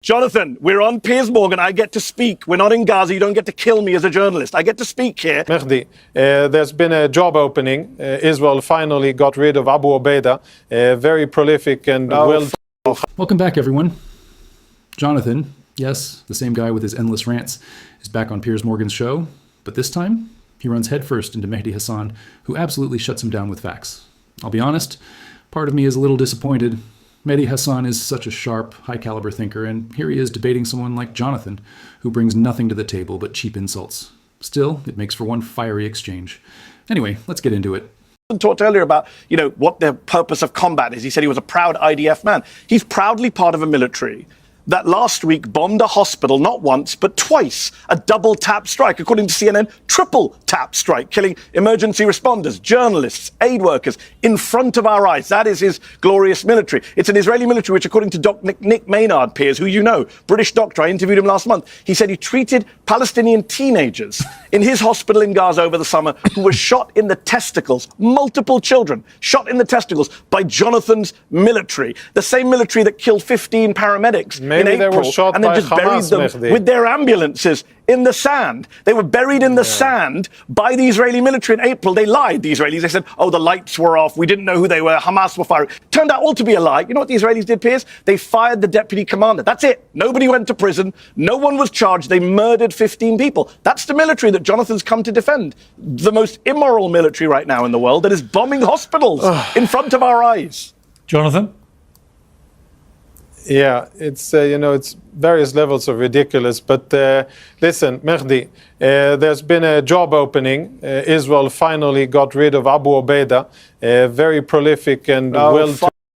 Jonathan, we're on Piers Morgan. I get to speak. We're not in Gaza. You don't get to kill me as a journalist. I get to speak here. Mehdi, there's been a job opening. Israel finally got rid of Abu Ubaidah, very prolific and Welcome back, everyone. Jonathan, yes, the same guy with his endless rants, is back on Piers Morgan's show, but this time he runs headfirst into Mehdi Hasan, who absolutely shuts him down with facts. I'll be honest, part of me is a little disappointed. Mehdi Hasan is such a sharp, high-caliber thinker, and here he is debating someone like Jonathan, who brings nothing to the table but cheap insults. Still, it makes for one fiery exchange. Anyway, let's get into it. Talked earlier about, what the purpose of combat is. He said he was a proud IDF man. He's proudly part of a military that last week bombed a hospital not once, but twice. A double tap strike, according to CNN, triple tap strike, killing emergency responders, journalists, aid workers in front of our eyes. That is his glorious military. It's an Israeli military which, according to Nick Maynard, Piers, who you know, British doctor, I interviewed him last month. He said he treated Palestinian teenagers in his hospital in Gaza over the summer who were shot in the testicles, multiple children shot in the testicles by Jonathan's military, the same military that killed 15 paramedics in April, and then just buried them with their ambulances in the sand. They were buried in the sand by the Israeli military in April. They lied, the Israelis. They said, oh, the lights were off. We didn't know who they were. Hamas were firing. Turned out all to be a lie. You know what the Israelis did, Piers? They fired the deputy commander. That's it. Nobody went to prison. No one was charged. They murdered 15 people. That's the military that Jonathan's come to defend. The most immoral military right now in the world that is bombing hospitals in front of our eyes. Jonathan? Yeah, it's it's various levels of ridiculous. But listen, Mehdi, there's been a job opening. Israel finally got rid of Abu Ubaidah, very prolific and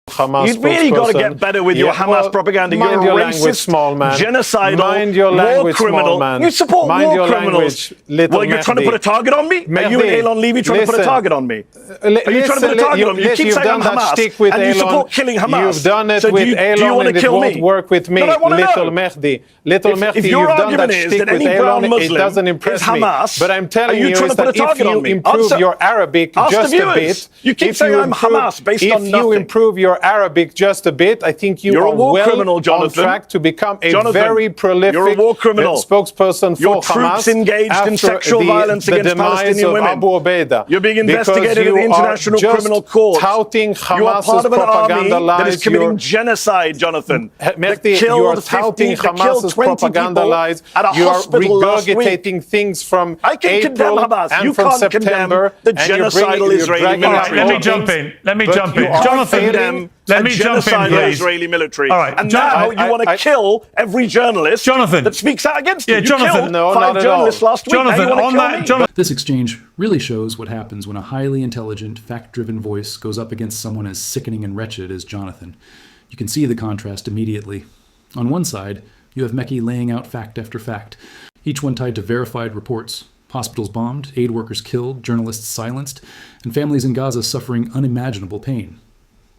Hamas. You've really got to get better with your Hamas propaganda. You're a racist, small man. Genocidal, war criminal. Man. You support war criminals. Well, you're trying to put a target on me? Are you and Elon Levy trying to put a target on me? Are you trying to put a target on me? You keep saying I'm Hamas, and you support killing Hamas. You've done it with Elon, and it won't work with me. Little Mehdi, you've done that shtick with Elon. It doesn't impress me. But I'm telling you is that if you improve your Arabic just a bit, you keep saying I'm Hamas based on nothing. If you improve your Arabic just a bit, I think you are well on track to become a very prolific spokesperson for Hamas. Your troops engaged in sexual violence against Palestinian women. Abu Ubaidah. You're being investigated in the International Criminal Court. Touting you are part of an army that is committing your genocide, Jonathan. Mehdi, you are touting Hamas's propaganda lies. You are regurgitating things from April and from September. The genocidal Israeli military. Let me jump in. Jonathan, let me jump in, please. Israeli military. All right. And now you want to kill every journalist that speaks out against you. You Jonathan, killed 5 journalists last week. This exchange really shows what happens when a highly intelligent, fact-driven voice goes up against someone as sickening and wretched as Jonathan. You can see the contrast immediately. On one side, you have Mehdi laying out fact after fact, each one tied to verified reports. Hospitals bombed, aid workers killed, journalists silenced, and families in Gaza suffering unimaginable pain.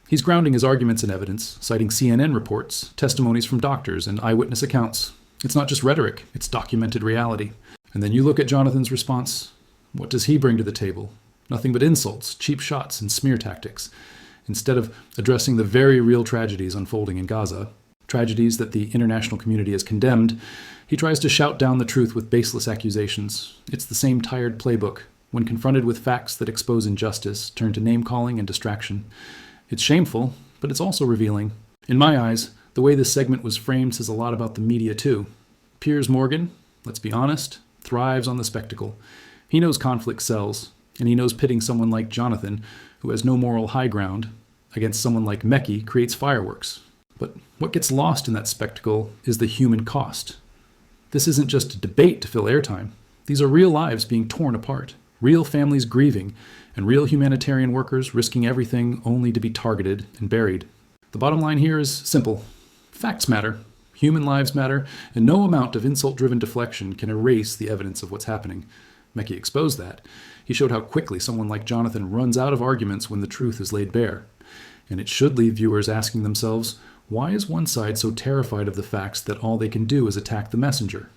He's grounding his arguments in evidence, citing CNN reports, testimonies from doctors, and eyewitness accounts. It's not just rhetoric, it's documented reality. And then you look at Jonathan's response. What does he bring to the table? Nothing but insults, cheap shots, and smear tactics. Instead of addressing the very real tragedies unfolding in Gaza, tragedies that the international community has condemned, he tries to shout down the truth with baseless accusations. It's the same tired playbook. When confronted with facts that expose injustice, turn to name-calling and distraction. It's shameful, but it's also revealing. In my eyes, the way this segment was framed says a lot about the media too. Piers Morgan, let's be honest, thrives on the spectacle. He knows conflict sells, and he knows pitting someone like Jonathan, who has no moral high ground, against someone like Mehdi creates fireworks. But what gets lost in that spectacle is the human cost. This isn't just a debate to fill airtime. These are real lives being torn apart, real families grieving, and real humanitarian workers risking everything only to be targeted and buried. The bottom line here is simple. Facts matter, human lives matter, and no amount of insult-driven deflection can erase the evidence of what's happening. Mehdi exposed that. He showed how quickly someone like Jonathan runs out of arguments when the truth is laid bare. And it should leave viewers asking themselves, why is one side so terrified of the facts that all they can do is attack the messenger?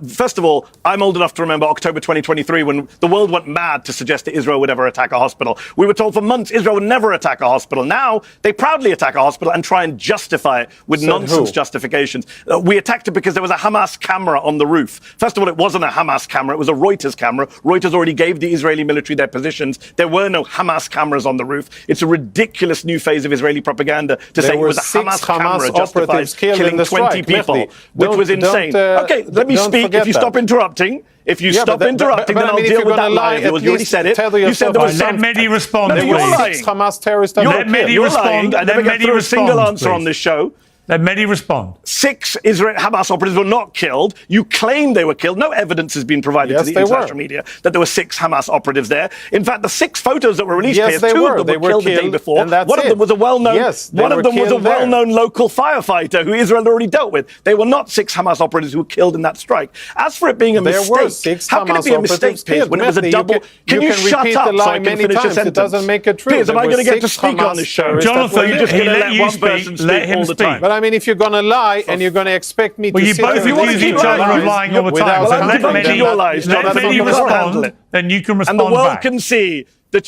First of all, I'm old enough to remember October 2023 when the world went mad to suggest that Israel would ever attack a hospital. We were told for months Israel would never attack a hospital. Now they proudly attack a hospital and try and justify it with nonsense justifications. We attacked it because there was a Hamas camera on the roof. First of all, it wasn't a Hamas camera. It was a Reuters camera. Reuters already gave the Israeli military their positions. There were no Hamas cameras on the roof. It's a ridiculous new phase of Israeli propaganda to say it was a Hamas camera justified killing 20 people, which was insane. Okay, let me speak. If you stop interrupting, stop interrupting, then I'll deal with that live. You already said it. You said there was some... Let Mehdi respond. No, you're lying. Hamas terrorists. Let Mehdi respond. I never get through a single answer on this show. Let Mehdi respond. 6 Hamas operatives were not killed. You claim they were killed. No evidence has been provided to the international media that there were 6 Hamas operatives there. In fact, the 6 photos that were released here, 2 of them were killed the day before. One of them was a well-known local firefighter who Israel had already dealt with. They were not 6 Hamas operatives who were killed in that strike. As for it being a mistake, how can it be a mistake, Piers, when it was a double? Can you shut up so I can finish a sentence? It doesn't make it true. Piers, am I going to get to speak on this show? Jonathan, you're just going to let one person speak all the time? But I mean, if you're going to lie and you're going to expect me to you both accuse each other of lying all the time. So let Mehdi respond, then you can respond back. And the world back. can see that...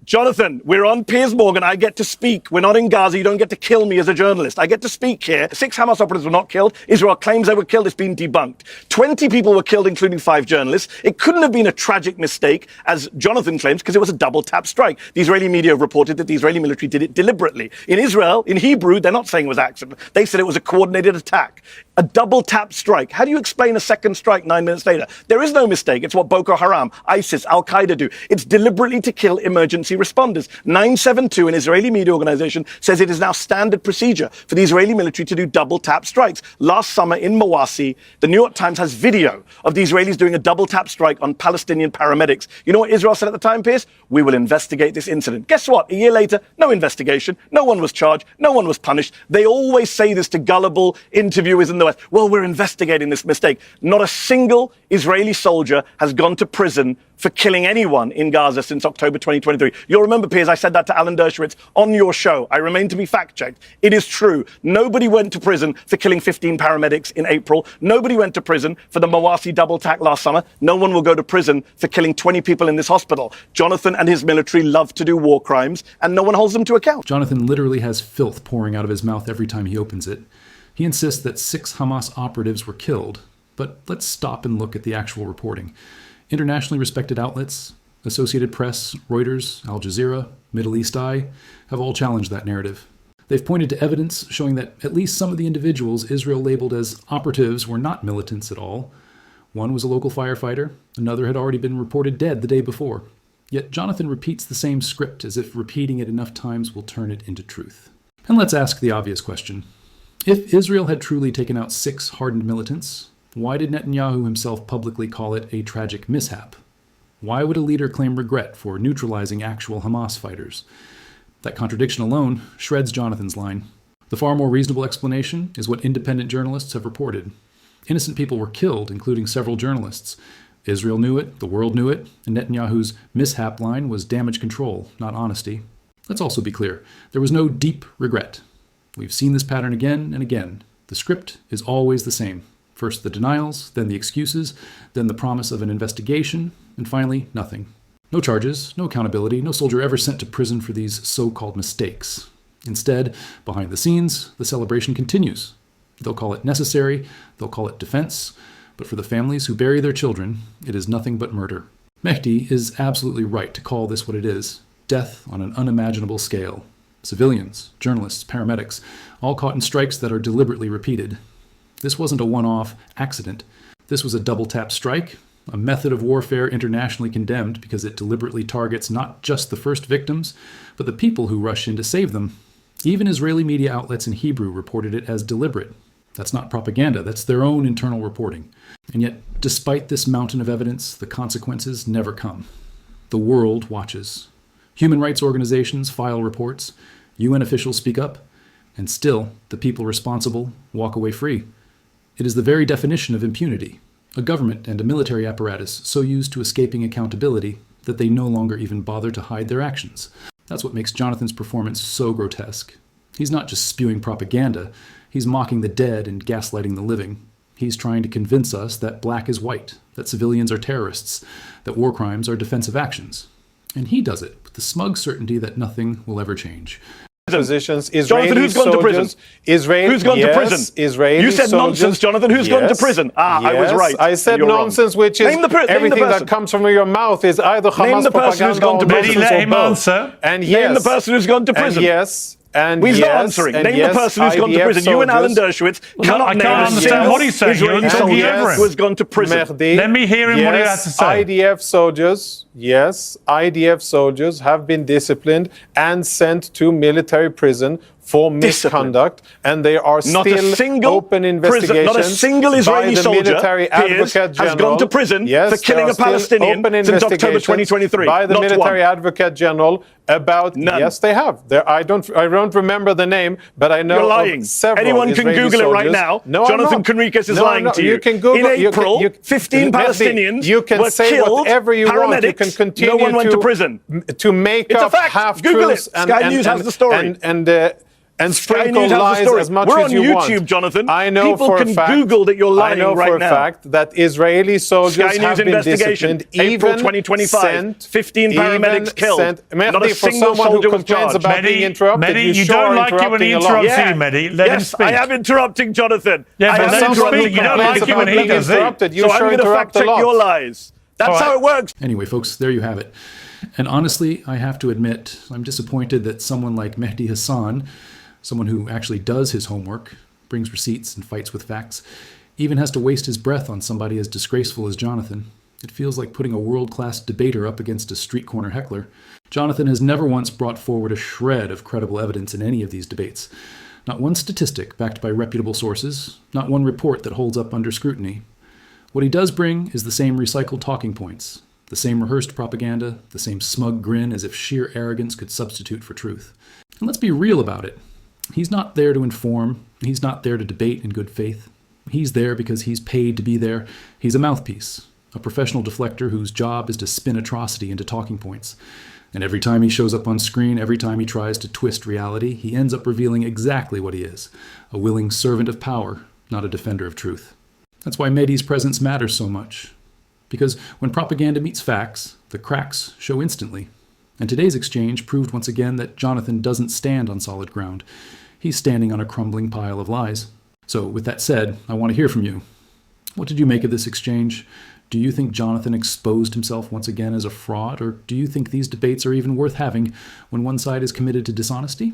Jonathan, we're on Piers Morgan. I get to speak. We're not in Gaza. You don't get to kill me as a journalist. I get to speak here. 6 Hamas operatives were not killed. Israel claims they were killed. It's been debunked. 20 people were killed, including 5 journalists. It couldn't have been a tragic mistake, as Jonathan claims, because it was a double-tap strike. The Israeli media have reported that the Israeli military did it deliberately. In Israel, in Hebrew, they're not saying it was accident. They said it was a coordinated attack. A double-tap strike. How do you explain a second strike 9 minutes later? There is no mistake. It's what Boko Haram, ISIS, Al-Qaeda do. It's deliberately to kill emergency responders. 972, an Israeli media organization, says it is now standard procedure for the Israeli military to do double-tap strikes. Last summer in Mawasi, the New York Times has video of the Israelis doing a double-tap strike on Palestinian paramedics. You know what Israel said at the time, Piers? We will investigate this incident. Guess what? A year later, no investigation. No one was charged. No one was punished. They always say this to gullible interviewers in the West. Well, we're investigating this mistake. Not a single Israeli soldier has gone to prison for killing anyone in Gaza since October 2023. You'll remember, Piers, I said that to Alan Dershowitz on your show. I remain to be fact-checked. It is true. Nobody went to prison for killing 15 paramedics in April. Nobody went to prison for the Mawasi double attack last summer. No one will go to prison for killing 20 people in this hospital. Jonathan and his military love to do war crimes, and no one holds them to account. Jonathan literally has filth pouring out of his mouth every time he opens it. He insists that 6 Hamas operatives were killed, but let's stop and look at the actual reporting. Internationally respected outlets, Associated Press, Reuters, Al Jazeera, Middle East Eye, have all challenged that narrative. They've pointed to evidence showing that at least some of the individuals Israel labeled as operatives were not militants at all. One was a local firefighter, another had already been reported dead the day before. Yet Jonathan repeats the same script as if repeating it enough times will turn it into truth. And let's ask the obvious question. If Israel had truly taken out 6 hardened militants, why did Netanyahu himself publicly call it a tragic mishap? Why would a leader claim regret for neutralizing actual Hamas fighters? That contradiction alone shreds Jonathan's line. The far more reasonable explanation is what independent journalists have reported. Innocent people were killed, including several journalists. Israel knew it, the world knew it, and Netanyahu's mishap line was damage control, not honesty. Let's also be clear, there was no deep regret. We've seen this pattern again and again. The script is always the same. First the denials, then the excuses, then the promise of an investigation, and finally, nothing. No charges, no accountability, no soldier ever sent to prison for these so-called mistakes. Instead, behind the scenes, the celebration continues. They'll call it necessary, they'll call it defense, but for the families who bury their children, it is nothing but murder. Mehdi is absolutely right to call this what it is, death on an unimaginable scale. Civilians, journalists, paramedics, all caught in strikes that are deliberately repeated. This wasn't a one-off accident. This was a double-tap strike, a method of warfare internationally condemned because it deliberately targets not just the first victims, but the people who rush in to save them. Even Israeli media outlets in Hebrew reported it as deliberate. That's not propaganda, that's their own internal reporting. And yet, despite this mountain of evidence, the consequences never come. The world watches. Human rights organizations file reports, UN officials speak up, and still, the people responsible walk away free. It is the very definition of impunity, a government and a military apparatus so used to escaping accountability that they no longer even bother to hide their actions. That's what makes Jonathan's performance so grotesque. He's not just spewing propaganda, he's mocking the dead and gaslighting the living. He's trying to convince us that black is white, that civilians are terrorists, that war crimes are defensive actions. And he does it with the smug certainty that nothing will ever change. Positions, Jonathan, who's gone to prison? Who's gone to prison? Israeli you said soldiers, nonsense, Jonathan. Who's gone to prison? I was right. I said nonsense, which is everything that comes from your mouth is either Hamas propaganda or Mehdi, let him answer. And name the person who's gone to prison. And he's not answering. Name the person who's gone to prison. You and Alan Dershowitz cannot name a understand what he's saying. Israeli soldier who has gone to prison. Mehdi, let me hear him what he has to say. IDF soldiers, IDF soldiers have been disciplined and sent to military prison for misconduct, and there are still open investigations. Not a single Israeli soldier has gone to prison for killing a Palestinian since October 2023. By the military advocate general about yes, they have. I don't remember the name, but I know you're lying. Of several Anyone can Israeli Google soldiers. it right now. No, Jonathan Conricus is lying to you. You can Google. In April, 15 Palestinians were say killed. Whatever you want. You can continue. No one went to prison. To make it's up half truths Sky News has the story. And sprinkle lies as much as you want. We're on YouTube, Jonathan. I know People for can a fact, Google that you're lying right now. I know for a fact that Israeli soldiers have been disciplined. April 2025, 15 paramedics killed. Not a single soldier was charged. Mehdi, you don't like it when he interrupts you, Mehdi. Let him speak. I am interrupting Jonathan. Yeah, but let him speak. You don't like it when he does it. So I'm going to fact check your lies. That's how it works. Anyway, folks, there you have it. And honestly, I have to admit, I'm disappointed that someone like Mehdi Hasan, someone who actually does his homework, brings receipts and fights with facts, even has to waste his breath on somebody as disgraceful as Jonathan. It feels like putting a world-class debater up against a street corner heckler. Jonathan has never once brought forward a shred of credible evidence in any of these debates. Not one statistic backed by reputable sources, not one report that holds up under scrutiny. What he does bring is the same recycled talking points, the same rehearsed propaganda, the same smug grin as if sheer arrogance could substitute for truth. And let's be real about it. He's not there to inform. He's not there to debate in good faith. He's there because he's paid to be there. He's a mouthpiece, a professional deflector whose job is to spin atrocity into talking points. And every time he shows up on screen, every time he tries to twist reality, he ends up revealing exactly what he is, a willing servant of power, not a defender of truth. That's why Mehdi's presence matters so much. Because when propaganda meets facts, the cracks show instantly. And today's exchange proved once again that Jonathan doesn't stand on solid ground. He's standing on a crumbling pile of lies. So with that said, I want to hear from you. What did you make of this exchange? Do you think Jonathan exposed himself once again as a fraud, or do you think these debates are even worth having when one side is committed to dishonesty?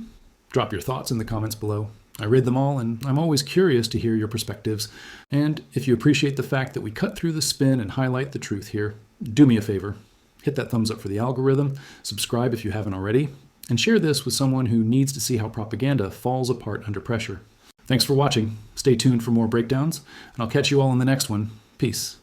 Drop your thoughts in the comments below. I read them all, and I'm always curious to hear your perspectives. And if you appreciate the fact that we cut through the spin and highlight the truth here, do me a favor. Hit that thumbs up for the algorithm, subscribe if you haven't already, and share this with someone who needs to see how propaganda falls apart under pressure. Thanks for watching. Stay tuned for more breakdowns, and I'll catch you all in the next one. Peace.